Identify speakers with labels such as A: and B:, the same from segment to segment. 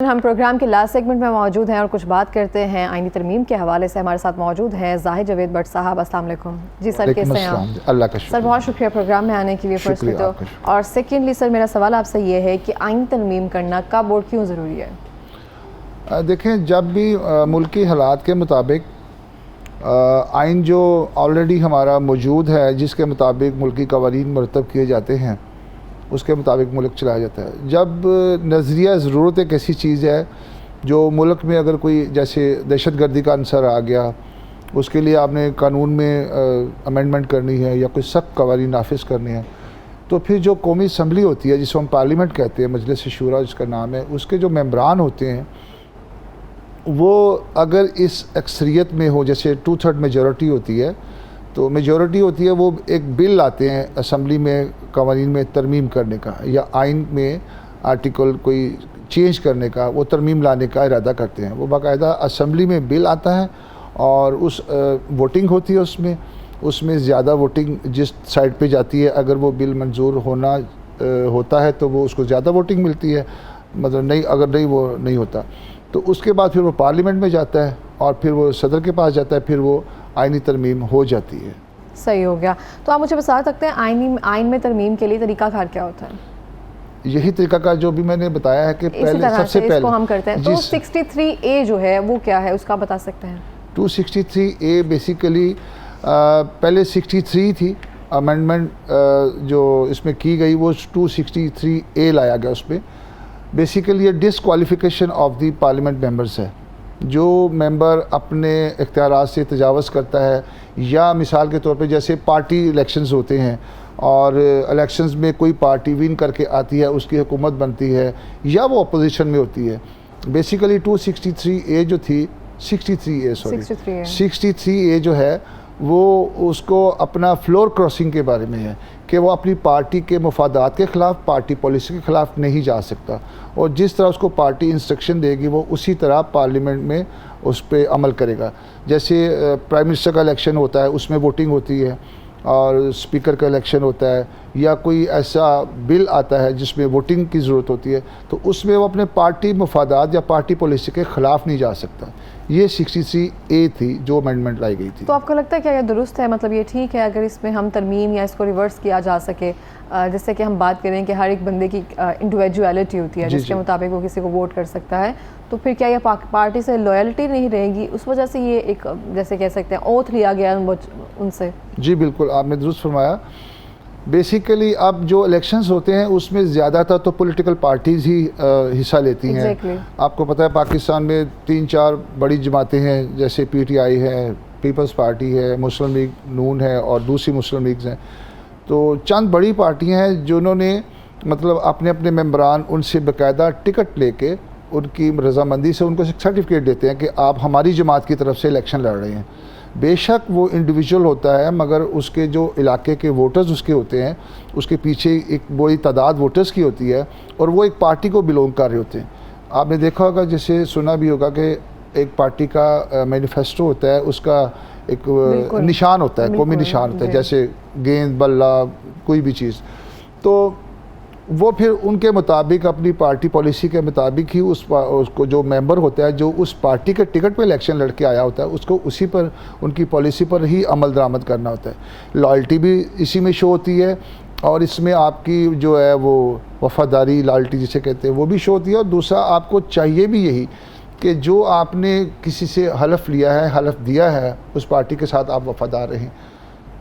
A: हम प्रोग्राम के last segment में मौजूद हैं और कुछ बात करते हैं आईनी तरमीम के हवाले से। हमारे साथ मौजूद हैं ज़ाहिद जवेद भट्ट साहब। अस्सलाम वालेकुम जी सर, कैसे हैं आप?
B: अल्लाह का शुक्र।
A: सर बहुत शुक्रिया प्रोग्राम में आने के लिए फर्स्टली तो, और सेकेंडली सर मेरा सवाल आपसे ये है कि आईनी तरमीम करना कब और क्यों ज़रूरी है?
B: देखें, जब भी मुल्की हालात के मुताबिक आइन जो ऑलरेडी हमारा मौजूद है, जिसके मुताबिक मुल्की कवानीन मरतब किए जाते हैं, उसके मुताबिक मुल्क चलाया जाता है। जब नज़रिया ज़रूरत एक ऐसी चीज़ है जो मुल्क में अगर कोई जैसे दहशत गर्दी का अंसर आ गया, उसके लिए आपने कानून में अमेंडमेंट करनी है या कोई सख्त कवानीन नाफिज करनी है, तो फिर जो कौमी असम्बली होती है, जिसको हम पार्लियामेंट कहते हैं, मजलिस शूरा जिसका नाम है, उसके जो मेंबरान होते हैं वो अगर इस अक्सरियत में हो, जैसे 2/3 मेजॉरिटी होती है, तो मेजॉरिटी होती है, वो एक बिल लाते हैं असम्बली में कवानीन में तरमीम करने का या आइन में आर्टिकल कोई चेंज करने का, वो तरमीम लाने का इरादा करते हैं। वो बाकायदा असम्बली में बिल आता है और उस वोटिंग होती है, उसमें ज़्यादा वोटिंग जिस साइड पे जाती है, अगर वो बिल मंजूर होना होता है तो वो उसको ज़्यादा वोटिंग मिलती है, मतलब नहीं, अगर नहीं वो नहीं होता तो उसके बाद फिर वो पार्लियामेंट में जाता है और फिर वो सदर के पास जाता है, फिर वो आइनी तरमीम हो जाती है।
A: सही हो गया। तो आप मुझे बता सकते हैं आइन में तरमीम के लिए तरीक़ाकार क्या होता है?
B: यही तरीक़ाकार जो भी मैंने बताया है कि पहले सबसे पहले
A: इसको हम करते हैं। तो 263A जो है वो क्या है, उसका बता सकते हैं?
B: 263A बेसिकली पहले 63 थी, अमेंडमेंट जो इसमें की गई वो 263A लाया गया। उसमें बेसिकली ये disqualification of the parliament members है। जो मेंबर अपने इख्तियारात से तजावज़ करता है, या मिसाल के तौर पे जैसे पार्टी इलेक्शंस होते हैं और इलेक्शंस में कोई पार्टी विन करके आती है, उसकी हुकूमत बनती है या वो अपोजिशन में होती है। बेसिकली 263A जो थी 63A जो है वो उसको अपना फ्लोर क्रॉसिंग के बारे में है कि वो अपनी पार्टी के मफादात के ख़िलाफ़, पार्टी पॉलिसी के ख़िलाफ़ नहीं जा सकता, और जिस तरह उसको पार्टी इंस्ट्रक्शन देगी वो उसी तरह पार्लियामेंट में उस पर अमल करेगा। जैसे प्राइम मिनिस्टर का इलेक्शन होता है, उसमें वोटिंग होती है, और स्पीकर का इलेक्शन होता है, या कोई ऐसा बिल आता है जिसमें वोटिंग की ज़रूरत होती है, तो उसमें वो अपने पार्टी मफादात या पार्टी पॉलिसी के ख़िलाफ़ नहीं जा सकता। ये 63A थी जो अमेंडमेंट लाई गई थी।
A: तो आपको लगता है क्या ये दुरुस्त है, मतलब ये ठीक है अगर इसमें हम तरमीम या इसको रिवर्स किया जा सके, जिससे कि हम बात करें कि हर एक बंदे की इंडिविजुअलिटी होती है जिसके मुताबिक वो किसी को वोट कर सकता है, तो फिर क्या ये पार्टी से लॉयल्टी नहीं रहेगी, उस वजह से ये एक जैसे कह सकते हैं ओथ लिया गया उनसे? जी
B: बिल्कुल, आपने दुरुस्त फरमाया। बेसिकली अब जो इलेक्शंस होते हैं उसमें ज़्यादातर तो पॉलिटिकल पार्टीज़ ही हिस्सा लेती हैं। आपको पता है पाकिस्तान में 3-4 बड़ी जमातें हैं, जैसे PTI है, पीपल्स पार्टी है, मुस्लिम लीग नून है और दूसरी मुस्लिम लीग्स हैं। तो चंद बड़ी पार्टियां हैं जिन्होंने मतलब अपने अपने मेंबरान उनसे बाकायदा टिकट लेके उनकी रजामंदी से उनको सर्टिफिकेट देते हैं कि आप हमारी जमात की तरफ से इलेक्शन लड़ रहे हैं। बेशक वो इंडिविजुअल होता है, मगर उसके जो इलाके के वोटर्स उसके होते हैं, उसके पीछे एक बड़ी तादाद वोटर्स की होती है और वो एक पार्टी को बिलोंग कर रहे होते हैं। आपने देखा होगा, जैसे सुना भी होगा कि एक पार्टी का मैनिफेस्टो होता है, उसका एक निशान होता है, कौमी निशान होता है, जैसे गेंद, बल्ला, कोई भी चीज़। तो वो फिर उनके मुताबिक अपनी पार्टी पॉलिसी के मुताबिक ही उसको जो मेंबर होता है, जो उस पार्टी के टिकट पे इलेक्शन लड़के आया होता है, उसको उसी पर, उनकी पॉलिसी पर ही अमल दरामद करना होता है। लॉयल्टी भी इसी में शो होती है और इसमें आपकी जो है वो वफादारी, लॉयल्टी जिसे कहते हैं, वो भी शो होती है। और दूसरा आपको चाहिए भी यही कि जो आपने किसी से हलफ लिया है, हलफ दिया है, उस पार्टी के साथ आप वफादार रहें।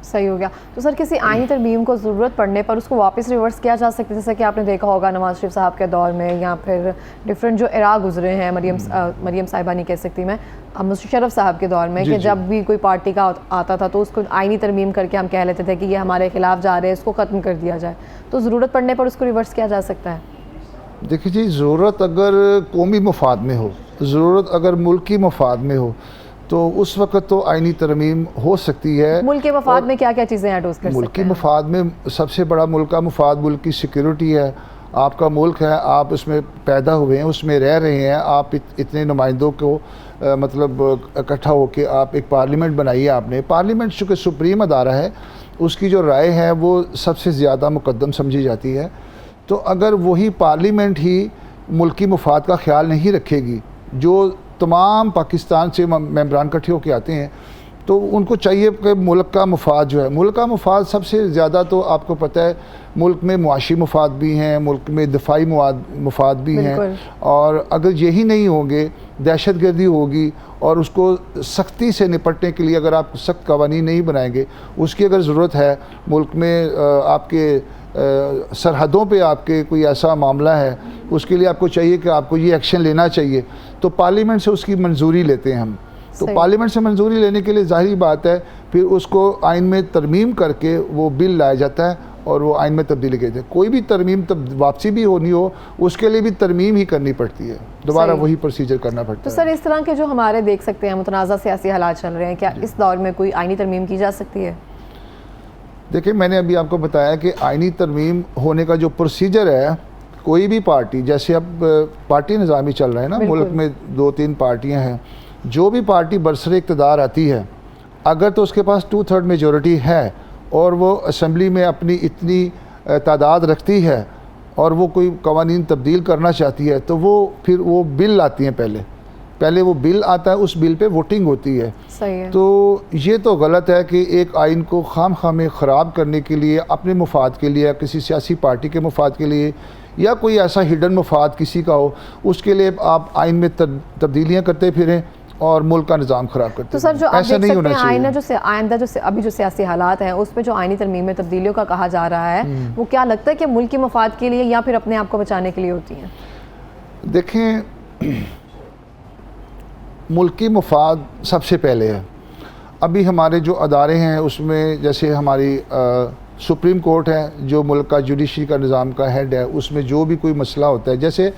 A: सही हो गया। तो सर किसी आईनी तरमीम को ज़रूरत पड़ने पर उसको वापस रिवर्स किया जा सकता है, जैसे कि आपने देखा होगा नवाज शरीफ साहब के दौर में, या फिर डिफरेंट जो इरा गुजरे हैं, मरियम साहिबा नहीं कह सकती मैं, मुशर्रफ साहब के दौर में, कि जब भी कोई पार्टी का आता था तो उसको आईनी तरमीम करके हम कह लेते थे कि ये हमारे खिलाफ जा रहे हैं, इसको ख़त्म कर दिया जाए। तो ज़रूरत पड़ने पर उसको रिवर्स किया जा सकता है?
B: देखिए जी, ज़रूरत अगर कौमी मफाद में हो, ज़रूरत अगर मुल्की मफाद में हो, तो उस वक्त तो आइनी तरमीम हो सकती है।
A: मुल्क के मफाद में क्या क्या चीज़ें ऐड कर सकते हैं?
B: मुल्क के मफाद में सबसे बड़ा मुल्क का मफाद मुल्क की सिक्योरिटी है। आपका मुल्क है, आप उसमें पैदा हुए हैं, उसमें रह रहे हैं, आप इतने नुमाइंदों को मतलब इकट्ठा होकर आप एक पार्लियामेंट बनाई है आपने। पार्लियामेंट चूँकि सुप्रीम अदारा है, उसकी जो राय है वो सबसे ज़्यादा मुकद्दम समझी जाती है। तो अगर वही पार्लियामेंट ही मुल्की मुफाद का ख्याल नहीं रखेगी, जो तमाम पाकिस्तान से मेंबरान इकट्ठे होकर आते हैं, तो उनको चाहिए कि मुल्क का मुफाद जो है, मुल्क का मुफाद सबसे ज़्यादा तो आपको पता है मुल्क में मुआशी मुफाद भी हैं, मुल्क में दफ़ाई मुफाद भी हैं, और अगर यही नहीं होंगे, दहशत गर्दी होगी और उसको सख्ती से निपटने के लिए अगर आप सख्त कवानीन नहीं बनाएंगे, उसकी अगर ज़रूरत है मुल्क में आपके सरहदों पे आपके कोई ऐसा मामला है, उसके लिए आपको चाहिए कि आपको ये एक्शन लेना चाहिए, तो पार्लियामेंट से उसकी मंजूरी लेते हैं हम। तो पार्लियामेंट से मंजूरी लेने के लिए ज़ाहिर बात है फिर उसको आइन में तरमीम करके वो बिल लाया जाता है और वो आइन में तब्दीली करते हैं। कोई भी तरमीम तब वापसी भी होनी हो उसके लिए भी तरमीम ही करनी पड़ती है, दोबारा वही प्रोसीजर करना पड़ता है।
A: तो सर, इस तरह के जो हमारे देख सकते हैं मुतनाज़ा सियासी हालात चल रहे हैं, क्या इस दौर में कोई आइनी तरमीम की जा सकती है?
B: देखिए, मैंने अभी आपको बताया कि आइनी तरमीम होने का जो प्रोसीजर है, कोई भी पार्टी, जैसे अब पार्टी निज़ामी चल रहा है ना, मुल्क में 2-3 पार्टियाँ हैं, जो भी पार्टी बरसरे इक़्तिदार आती है, अगर तो उसके पास 2/3 मेजॉरिटी है और वो असम्बली में अपनी इतनी तादाद रखती है और वो कोई कवानीन तब्दील करना चाहती है, तो वो फिर वो बिल लाती हैं। पहले वो बिल आता है, उस बिल पे वोटिंग होती है।
A: सही है।
B: तो ये तो गलत है कि एक आइन को खाम में ख़राब करने के लिए, अपने मुफाद के लिए या किसी सियासी पार्टी के मुफाद के लिए या कोई ऐसा हिडन मुफाद किसी का हो, उसके लिए आप आइन में तब्दीलियाँ करते फिरें और मुल्क का निज़ाम ख़राब करते।
A: तो सर, जो
B: ऐसा नहीं होना चाहिए।
A: आइंदा जो अभी जो सियासी हालात हैं उसमें जो आइनी तरमीम में तब्दीलियों का कहा जा रहा है, वो क्या लगता है कि मुल्क के मफाद के लिए या फिर अपने आप को बचाने के लिए होती हैं?
B: देखें, मुल्की मुफाद सबसे पहले है। अभी हमारे जो अदारे हैं उसमें जैसे हमारी सुप्रीम कोर्ट है, जो मुल्क का जुडिशरी का निज़ाम का हेड है, उसमें जो भी कोई मसला होता है, जैसे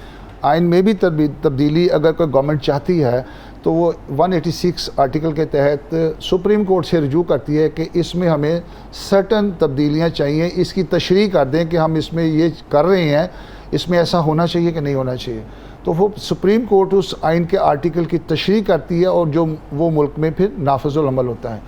B: आइन में भी तब्दीली अगर कोई गवर्नमेंट चाहती है तो वो 186 आर्टिकल के तहत सुप्रीम कोर्ट से रजू करती है कि इसमें हमें सर्टन तब्दीलियाँ चाहिए, इसकी तशरीह कर दें कि हम इसमें ये कर रहे हैं, इसमें ऐसा होना चाहिए कि नहीं होना चाहिए। तो वो सुप्रीम कोर्ट उस आइन के आर्टिकल की तशरीह करती है और जो वो मुल्क में फिर नाफिजुल अमल होता है।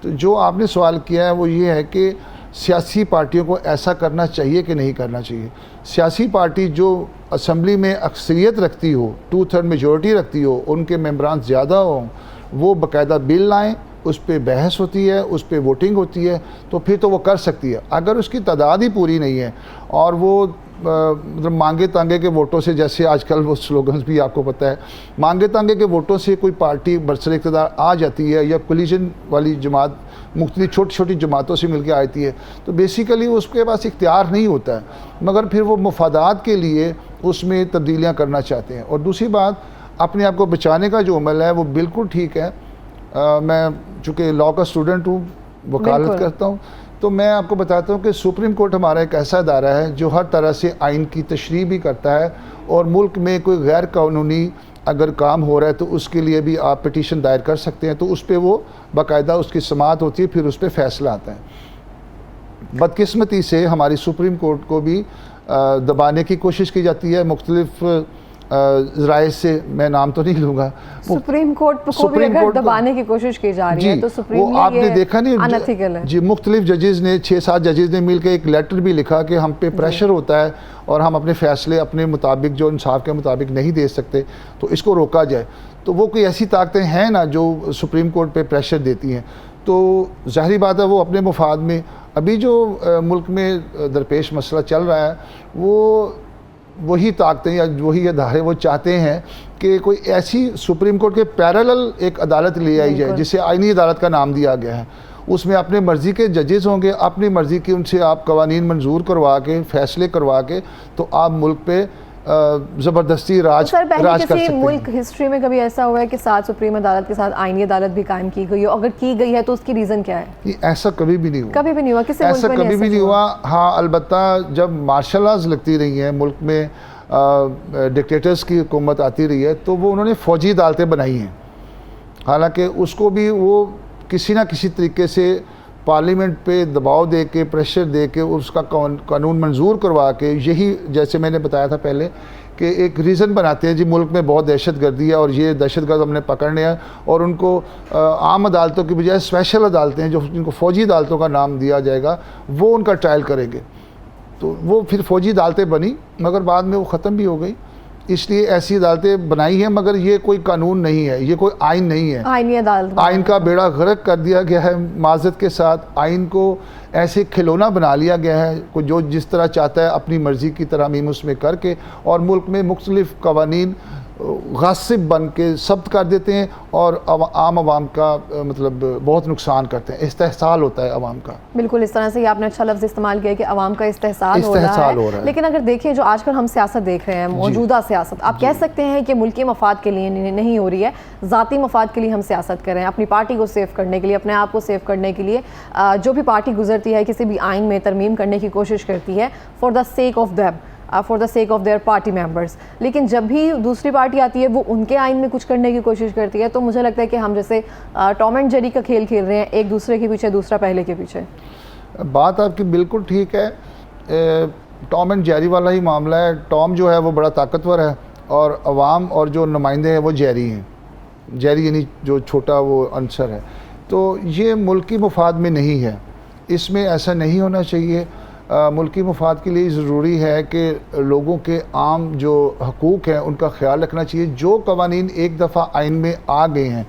B: तो जो आपने सवाल किया है वो ये है कि सियासी पार्टियों को ऐसा करना चाहिए कि नहीं करना चाहिए। सियासी पार्टी जो असम्बली में अक्सरियत रखती हो, 2/3 मेजॉरिटी रखती हो, उनके मेंबरान ज़्यादा हों, वो बाकायदा बिल लाएँ, उस पर बहस होती है, उस पर वोटिंग होती है, तो फिर तो वो कर सकती है। अगर उसकी तादाद ही पूरी नहीं है और वो मतलब मांगे तांगे के वोटों से, जैसे आजकल वो स्लोगन्स भी आपको पता है, मांगे तांगे के वोटों से कोई पार्टी बरसरे इक़्तिदार आ जाती है या कोलिशन वाली जमात मुख्तलिफ छोटी छोटी जमातों से मिलकर आती है, तो बेसिकली उसके पास इख्तियार नहीं होता है, मगर फिर वो मफादात के लिए उसमें तब्दीलियाँ करना चाहते हैं। और दूसरी बात, अपने आप को बचाने का जो अमल है वो बिल्कुल ठीक है। मैं चूँकि लॉ का स्टूडेंट हूँ, वकालत करता हूँ, तो मैं आपको बताता हूँ कि सुप्रीम कोर्ट हमारा एक ऐसा अदारा है जो हर तरह से आइन की तशरीह भी करता है, और मुल्क में कोई गैर कानूनी अगर काम हो रहा है तो उसके लिए भी आप पिटीशन दायर कर सकते हैं, तो उस पर वो बाकायदा उसकी समाअत होती है, फिर उस पर फैसला आता है। बदकिस्मती से हमारी सुप्रीम कोर्ट को भी दबाने की कोशिश की जाती है मुख्तलिफ ज़राए से, मैं नाम तो नहीं लूँगा।
A: सुप्रीम कोर्ट को भी अगर दबाने की कोशिश की जा रही है तो सुप्रीम
B: वो आपने देखा नहीं
A: अनएथिकल है।
B: जी, मुख्तलिफ जजेज़ ने 6-7 जजेज़ ने मिलकर एक लेटर भी लिखा कि हम पे प्रेशर होता है और हम अपने फ़ैसले अपने मुताबिक, जो इंसाफ के मुताबिक नहीं दे सकते, तो इसको रोका जाए। तो वो कोई ऐसी ताकतें हैं ना जो सुप्रीम कोर्ट पे प्रेशर देती हैं, तो ज़ाहिर बात है वो अपने मुफाद में, अभी जो मुल्क में दरपेश मसला चल रहा है, वो वही ताकतें या वही अदारे वो चाहते हैं कि कोई ऐसी सुप्रीम कोर्ट के पैरेलल एक अदालत ले आई जाए जिसे आइनी अदालत का नाम दिया गया है। उसमें अपने मर्ज़ी के जजेस होंगे, अपनी मर्ज़ी की उनसे आप कवानीन मंजूर करवा के, फैसले करवा के, तो आप मुल्क पे ज़बरदस्ती राज कर सकते हैं।
A: मुल्क हिस्ट्री में कभी ऐसा हुआ है कि साथ सुप्रीम अदालत के साथ आइनी अदालत भी कायम की गई हो? अगर की गई है तो उसकी रीज़न क्या है?
B: ऐसा कभी भी नहीं हुआ।
A: कभी भी नहीं हुआ? किसी
B: ऐसा कभी भी नहीं हुआ। हाँ, अलबत्ता जब मार्शल लॉज लगती रही हैं मुल्क में, डिक्टेटर्स की हुकूमत आती रही है, तो वो उन्होंने फ़ौजी अदालतें बनाई हैं। हालांकि उसको भी वो किसी न किसी तरीके से पार्लियामेंट पे दबाव दे के, प्रेशर दे के, उसका कानून मंजूर करवा के, यही जैसे मैंने बताया था पहले कि एक रीज़न बनाते हैं जी मुल्क में बहुत दहशत गर्दी है और ये दहशत गर्द हमने पकड़ने हैं, और उनको आम अदालतों की बजाय स्पेशल अदालतें जो जिनको फ़ौजी अदालतों का नाम दिया जाएगा, वो उनका ट्रायल करेंगे। तो वो फिर फ़ौजी अदालतें बनी, मगर बाद में वो ख़त्म भी हो गई। इसलिए ऐसी अदालतें बनाई हैं, मगर ये कोई कानून नहीं है, ये कोई आइन नहीं है।
A: आईनी अदालत,
B: आइन का बेड़ा गर्क कर दिया गया है माजरत के साथ। आइन को ऐसे खिलौना बना लिया गया है, को जो जिस तरह चाहता है अपनी मर्ज़ी की तरमीम उसमें करके, और मुल्क में मुख्तलिफ कवानीन गासिब बन के सब्त कर देते हैं और आम आवाम का मतलब बहुत नुकसान करते हैं। इस्तेहसाल होता है आवाम का।
A: बिल्कुल, इस तरह से ये आपने अच्छा लफ्ज़ इस्तेमाल किया कि आवाम का इस्तेहसाल हो रहा है। लेकिन अगर देखिए जो आजकल हम सियासत देख रहे हैं, मौजूदा सियासत, आप कह सकते हैं कि मुल्की मफाद के लिए नहीं हो रही है, ज़ाती मफाद के लिए हम सियासत कर रहे हैं, अपनी पार्टी को सेव करने के लिए, अपने आप को सेव करने के लिए। जो भी पार्टी गुजरती है किसी भी आइन में तरमीम करने की कोशिश करती है for the sake of them, for the sake of their party members, लेकिन जब भी दूसरी पार्टी आती है वो उनके आइन में कुछ करने की कोशिश करती है, तो मुझे लगता है कि हम जैसे टॉम एंड जेरी का खेल खेल रहे हैं, एक दूसरे के पीछे दूसरा पहले के पीछे।
B: बात आपकी बिल्कुल ठीक है, टॉम एंड जेरी वाला ही मामला है। टॉम जो है वो बड़ा ताकतवर है और अवाम और जो नुमाइंदे हैं वो जेरी हैं। जेरी यानी जो छोटा वो अंसर है। तो ये मुल्की मफाद में नहीं है, इसमें ऐसा नहीं होना चाहिए। मुल्की मफाद के लिए ज़रूरी है कि लोगों के आम जो हकूक़ हैं उनका ख्याल रखना चाहिए। जो कवानीन एक दफ़ा आइन में आ गए हैं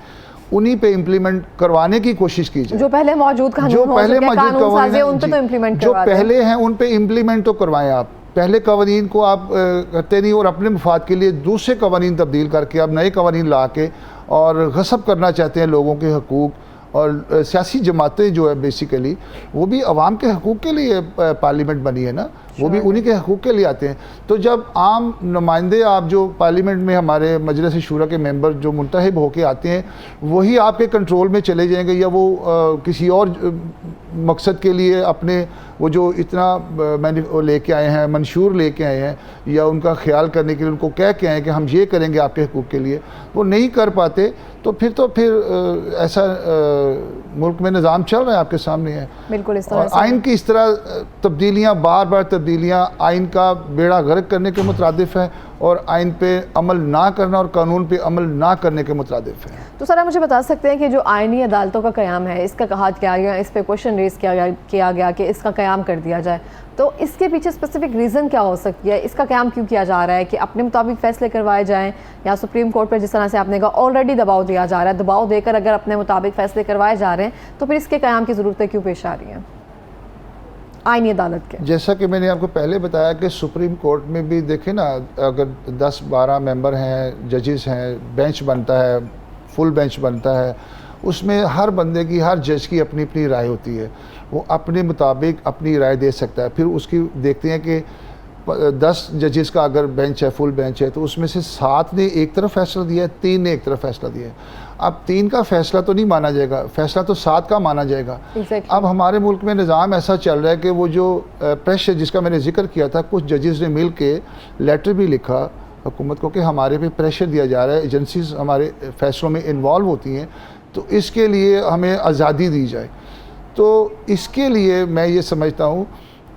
B: उन्हीं पे इम्प्लीमेंट करवाने की कोशिश की जाए।
A: जो पहले मौजूद
B: जो पहले मौजूद कवानीन जो पहले हैं उन पे इम्प्लीमेंट तो करवाएं आप। पहले कवानीन को आप करते नहीं और अपने मफाद के लिए दूसरे कवानीन तब्दील करके आप नए कवानीन ला के और गसब करना चाहते हैं लोगों के हकूक़। और सियासी जमातें जो है बेसिकली वो भी अवाम के हकूक़ के लिए पार्लियामेंट बनी है ना, वो भी उन्हीं के हकूक़ के लिए आते हैं। तो जब आम नुमाइंदे आप जो पार्लियामेंट में हमारे मजलिस शूरा के मेंबर जो मुंतखब होके आते हैं वही आपके कंट्रोल में चले जाएंगे, या वो किसी और मकसद के लिए अपने वो जो इतना लेके आए हैं, मंशूर लेके आए हैं, या उनका ख्याल करने के लिए उनको कह के आए कि हम ये करेंगे आपके हकूक़ के लिए, वो नहीं कर पाते। तो फिर ऐसा मुल्क में निज़ाम चल रहा है, आपके सामने है।
A: बिल्कुल इस तरह
B: और आइन की इस तरह तब्दीलियाँ, बार बार तब्दीलियाँ आइन का बेड़ा गर्क करने के मुतरादिफ है और आइन पे अमल ना करना और कानून पे अमल ना करने के मुतरादिफ है।
A: तो सर आप मुझे बता सकते हैं कि जो आइनी अदालतों का क़याम है, इसका कहा किया गया, इस पर क्वेश्चन रेज़ किया गया कि इसका क़याम कर दिया जाए, तो इसके पीछे स्पेसिफिक रीज़न क्या हो सकती है? इसका क़याम क्यों किया जा रहा है कि अपने मुताबिक फ़ैसले करवाए जाएँ, या सुप्रीम कोर्ट पर जिस तरह से आपने कहा ऑलरेडी दबाव दिया जा रहा है, दबाव देकर अगर अपने मुताबिक फ़ैसले करवाए जा रहे हैं तो फिर इसके क़याम की ज़रूरतें क्यों पेश आ रही हैं आईनी अदालत के?
B: जैसा कि मैंने आपको पहले बताया कि सुप्रीम कोर्ट में भी देखें ना, अगर 10-12 मेंबर हैं, जजेस हैं, बेंच बनता है, फुल बेंच बनता है, उसमें हर बंदे की, हर जज की अपनी अपनी राय होती है। वो अपने मुताबिक अपनी राय दे सकता है। फिर उसकी देखते हैं कि 10 जजेस का अगर बेंच है, फुल बेंच है, तो उसमें से 7 ने एक तरफ फैसला दिया है, 3 ने एक तरफ फैसला दिया है। अब 3 का फैसला तो नहीं माना जाएगा, फैसला तो 7 का माना जाएगा। अब हमारे मुल्क में निज़ाम ऐसा चल रहा है कि वो जो प्रेशर जिसका मैंने जिक्र किया था, कुछ जजेस ने मिल के लेटर भी लिखा हुकूमत को कि हमारे पे प्रेशर दिया जा रहा है, एजेंसीज हमारे फैसलों में इन्वॉल्व होती हैं, तो इसके लिए हमें आज़ादी दी जाए। तो इसके लिए मैं ये समझता हूँ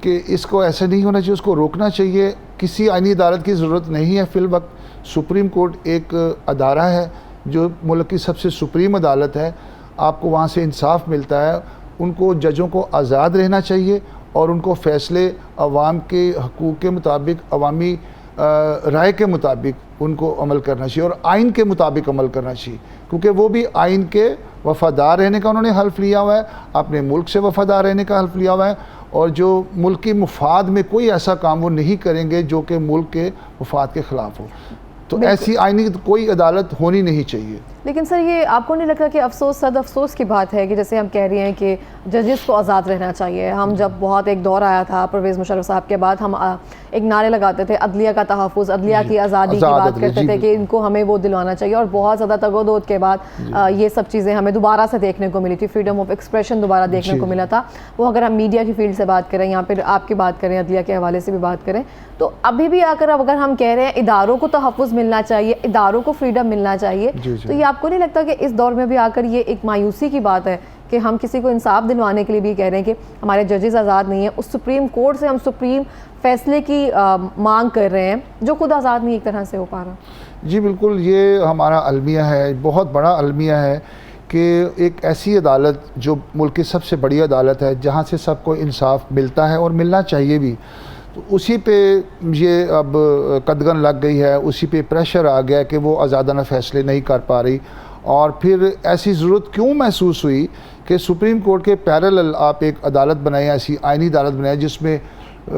B: कि इसको ऐसा नहीं होना चाहिए, उसको रोकना चाहिए। किसी आईनी अदालत की ज़रूरत नहीं है फ़िलवक्त। सुप्रीम कोर्ट एक अदारा है जो मुल्क की सबसे सुप्रीम अदालत है, आपको वहाँ से इंसाफ मिलता है। उनको जजों को आज़ाद रहना चाहिए और उनको फ़ैसले अवाम के हकूक़ के मुताबिक, अवामी राय के मुताबिक उनको अमल करना चाहिए और आइन के मुताबिक अमल करना चाहिए, क्योंकि वो भी आइन के वफ़ादार रहने का उन्होंने हल्फ़ लिया हुआ है, अपने मुल्क से वफ़ादार रहने का हल्फ़ लिया हुआ है, और जो मुल्क की मुफाद में कोई ऐसा काम वो नहीं करेंगे जो कि मुल्क के मुफाद के ख़िलाफ़ हो। तो ऐसी आईनी कोई अदालत होनी नहीं चाहिए।
A: लेकिन सर ये आपको नहीं लगता कि अफसोस सद अफसोस की बात है कि जैसे हम कह रहे हैं कि जजेस को आज़ाद रहना चाहिए। हम जब बहुत एक दौर आया था परवेज़ मुशर्रफ साहब के बाद, हम एक नारे लगाते थे अदलिया का तहफ़्फ़ुज़, अदलिया की आज़ादी की बात करते थे कि इनको हमें वो दिलवाना चाहिए, और बहुत ज़्यादा तगोदोद के बाद ये सब चीज़ें हमें दोबारा से देखने को मिली थी। फ्रीडम ऑफ एक्सप्रेशन दोबारा देखने को मिला था। वो अगर हम मीडिया की फील्ड से बात करें या फिर आपकी बात करें, अदलिया के हवाले से भी बात करें, तो अभी भी आकर अगर हम कह रहे हैं इदारों को तहफ़्फ़ुज़ मिलना चाहिए, इदारों को फ्रीडम मिलना चाहिए, तो ये आपको नहीं लगता कि इस दौर में भी आकर ये एक मायूसी की बात है कि हम किसी को इंसाफ दिलवाने के लिए भी कह रहे हैं कि हमारे जजेस आज़ाद नहीं है, उस सुप्रीम कोर्ट से हम सुप्रीम फैसले की मांग कर रहे हैं जो खुद आज़ाद नहीं एक तरह से हो पा रहा?
B: जी बिल्कुल, ये हमारा अलमिया है, बहुत बड़ा अलमिया है कि एक ऐसी अदालत जो मुल्क की सबसे बड़ी अदालत है, जहाँ से सबको इंसाफ मिलता है और मिलना चाहिए भी, तो उसी पे ये अब कदगन लग गई है, उसी पे प्रेशर आ गया कि वो आज़ादाना फ़ैसले नहीं कर पा रही। और फिर ऐसी ज़रूरत क्यों महसूस हुई कि सुप्रीम कोर्ट के पैरेलल आप एक अदालत बनाएं, ऐसी आइनी अदालत बनाएं जिसमें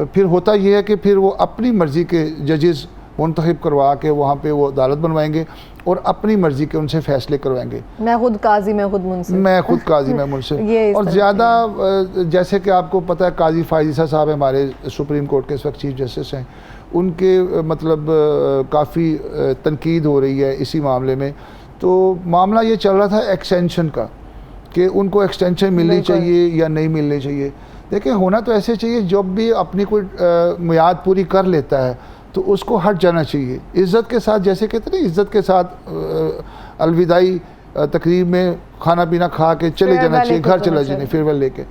B: फिर होता ये है कि फिर वो अपनी मर्ज़ी के जजेस मुंतखब करवा के वहाँ पे वो अदालत बनवाएंगे और अपनी मर्ज़ी के उनसे फ़ैसले करवाएंगे।
A: मैं खुद काजी, मैं खुद मुंसिफ,
B: मैं खुद काजी, मैं मुंसिफ। और ज़्यादा जैसे कि आपको पता है काजी फायज़ साहब हमारे सुप्रीम कोर्ट के इस वक्त चीफ जस्टिस हैं, उनके मतलब काफ़ी तनकीद हो रही है इसी मामले में। तो मामला ये चल रहा था एक्सटेंशन का कि उनको एक्सटेंशन मिलनी चाहिए या नहीं मिलनी चाहिए। देखिए होना तो ऐसे चाहिए, जब भी अपनी कोई मियाद पूरी कर लेता है तो उसको हट जाना चाहिए इज़्ज़त के साथ। जैसे कहते हैं ना, इज़्ज़त के साथ अलविदाई तकरीब में खाना पीना खा के चले जाना चाहिए, घर चला जाना, फेयरवेल लेके।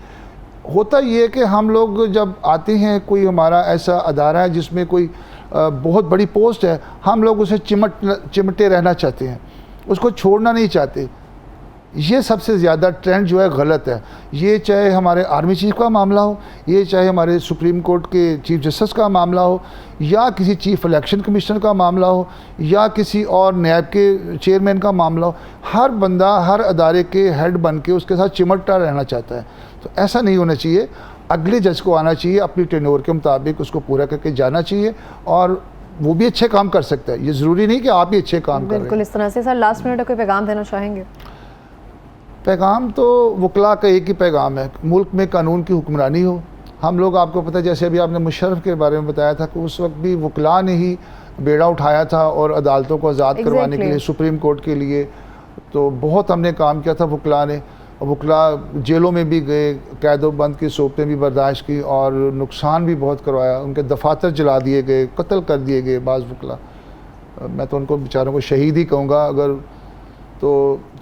B: होता ये है कि हम लोग जब आते हैं, कोई हमारा ऐसा अदारा है जिसमें कोई बहुत बड़ी पोस्ट है, हम लोग उसे चिमटे रहना चाहते हैं, उसको छोड़ना नहीं चाहते। ये सबसे ज़्यादा ट्रेंड जो है गलत है। ये चाहे हमारे आर्मी चीफ का मामला हो, ये चाहे हमारे सुप्रीम कोर्ट के चीफ जस्टिस का मामला हो, या किसी चीफ इलेक्शन कमिश्नर का मामला हो, या किसी और नैब के चेयरमैन का मामला हो, हर बंदा हर अदारे के हेड बन के उसके साथ चिमटा रहना चाहता है। तो ऐसा नहीं होना चाहिए। अगले जज को आना चाहिए, अपनी टेन्योर के मुताबिक उसको पूरा करके जाना चाहिए, और वो भी अच्छे काम कर सकता है। ये ज़रूरी नहीं कि आप भी अच्छे काम करें।
A: बिल्कुल इस तरह से। सर लास्ट मिनट कोई पैगाम देना चाहेंगे?
B: पैगाम तो वकला का एक ही पैगाम है, मुल्क में कानून की हुक्मरानी हो। हम लोग, आपको पता है, जैसे अभी आपने मुशर्रफ के बारे में बताया था कि उस वक्त भी वकला ने ही बेड़ा उठाया था और अदालतों को आज़ाद करवाने के लिए, सुप्रीम कोर्ट के लिए तो बहुत हमने काम किया था वकला ने। वकला जेलों में भी गए, कैदोबंद की सोबतें भी बर्दाश्त की और नुकसान भी बहुत करवाया। उनके दफातर जला दिए गए, कत्ल कर दिए गए बाज़ वकला। मैं तो उनको बेचारों को शहीद ही कहूँगा। अगर तो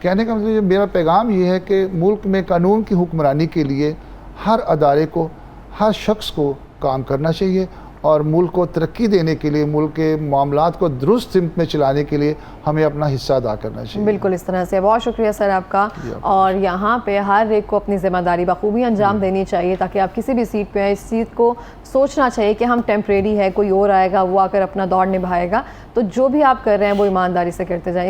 B: कहने का मतलब मेरा पैगाम ये है कि मुल्क में कानून की हुक्मरानी के लिए हर अदारे को, हर शख्स को काम करना चाहिए, और मुल्क को तरक्की देने के लिए, मुल्क के मामलात को दुरुस्त सिमत में चलाने के लिए हमें अपना हिस्सा अदा करना चाहिए।
A: बिल्कुल इस तरह से। बहुत शुक्रिया सर आपका। और यहाँ पे हर एक को अपनी ज़िम्मेदारी बखूबी अंजाम देनी चाहिए, ताकि आप किसी भी सीट पे आए, इस चीज़ को सोचना चाहिए कि हम टेम्परेरी है, कोई और आएगा वो आकर अपना दौर निभाएगा। तो जो भी आप कर रहे हैं वो ईमानदारी से करते जाएं।